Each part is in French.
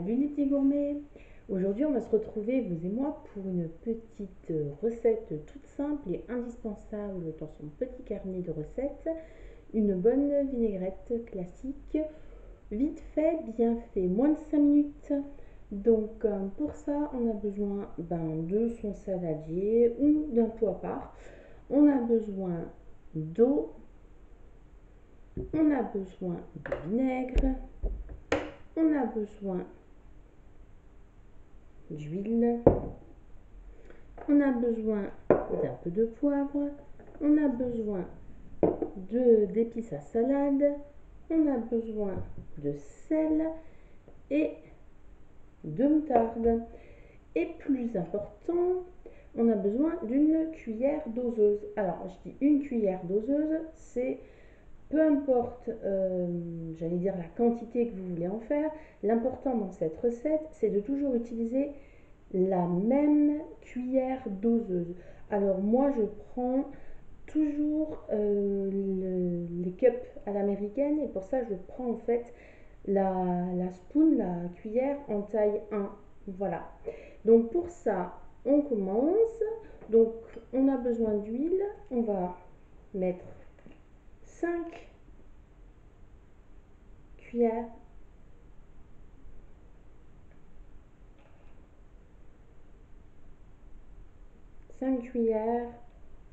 Salut les petits gourmets. Aujourd'hui on va se retrouver vous et moi pour une petite recette toute simple et indispensable dans son petit carnet de recettes. Une bonne vinaigrette classique, vite fait, bien fait, moins de 5 minutes. Donc pour ça on a besoin de son saladier ou d'un pot à part. On a besoin d'eau, on a besoin de vinaigre, on a besoin d'huile, on a besoin d'un peu de poivre, on a besoin d'épices à salade, on a besoin de sel et de moutarde. Et plus important, on a besoin d'une cuillère doseuse. Alors je dis une cuillère doseuse, c'est peu importe, j'allais dire la quantité que vous voulez en faire. L'important dans cette recette, c'est de toujours utiliser la même cuillère doseuse. Alors moi, je prends toujours les cups à l'américaine et pour ça, je prends en fait la spoon, la cuillère en taille 1. Voilà. Donc pour ça, on commence. Donc on a besoin d'huile. On va mettre 5 cuillères.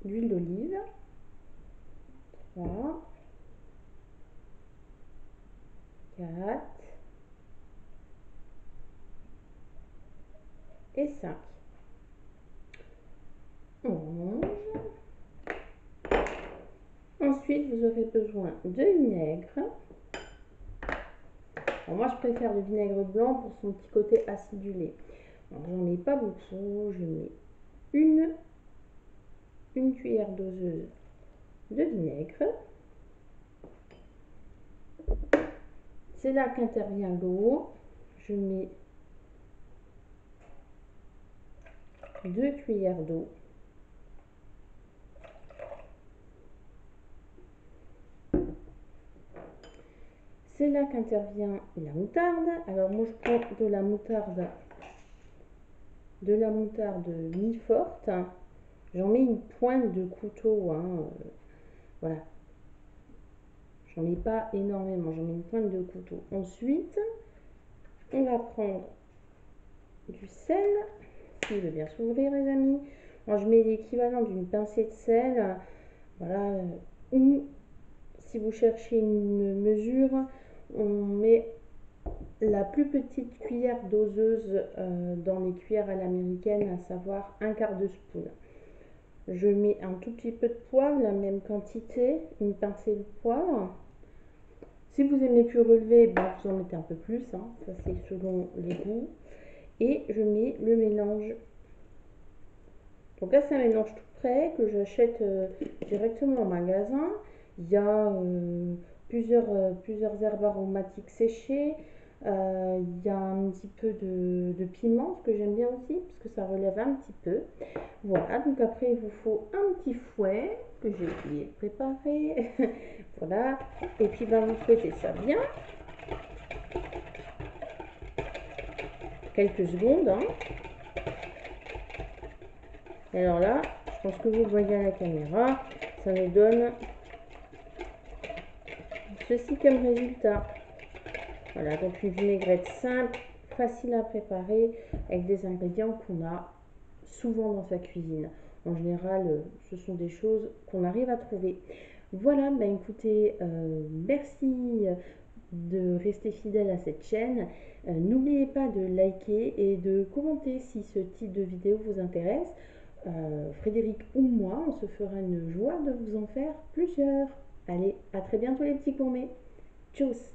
D'huile d'olive. 3, 4 et 5. On range. Ensuite, vous aurez besoin de vinaigre. Alors moi, je préfère le vinaigre blanc pour son petit côté acidulé. J'en mets pas beaucoup. Je mets une cuillère doseuse de vinaigre. C'est là qu'intervient l'eau. Je mets 2 cuillères d'eau. C'est là qu'intervient la moutarde. Alors moi, je prends de la moutarde mi-forte. J'en mets une pointe de couteau. Voilà. J'en ai pas énormément. J'en mets une pointe de couteau. Ensuite, on va prendre du sel. Il veut bien s'ouvrir, les amis. Moi, je mets l'équivalent d'une pincée de sel. Voilà. Ou si vous cherchez une mesure, on met la plus petite cuillère doseuse dans les cuillères à l'américaine, à savoir un quart de spoon. Je mets un tout petit peu de poivre, la même quantité, une pincée de poivre. Si vous aimez plus relevé, vous en mettez un peu plus, ça c'est selon les goûts. Et je mets le mélange. Donc là, c'est un mélange tout prêt que j'achète directement au magasin. Il y a plusieurs herbes aromatiques séchées. Il y a un petit peu de piment, ce que j'aime bien aussi, parce que ça relève un petit peu. Voilà, donc après, il vous faut un petit fouet que j'ai oublié de préparer. Voilà, et puis vous fouettez ça bien. Quelques secondes. Et alors là, je pense que vous le voyez à la caméra, ça nous donne ceci comme résultat. Voilà, donc une vinaigrette simple, facile à préparer, avec des ingrédients qu'on a souvent dans sa cuisine. En général, ce sont des choses qu'on arrive à trouver. Voilà, écoutez, merci de rester fidèle à cette chaîne. N'oubliez pas de liker et de commenter si ce type de vidéo vous intéresse. Frédéric ou moi, on se fera une joie de vous en faire plusieurs. Allez, à très bientôt les petits gourmets. Tchuss!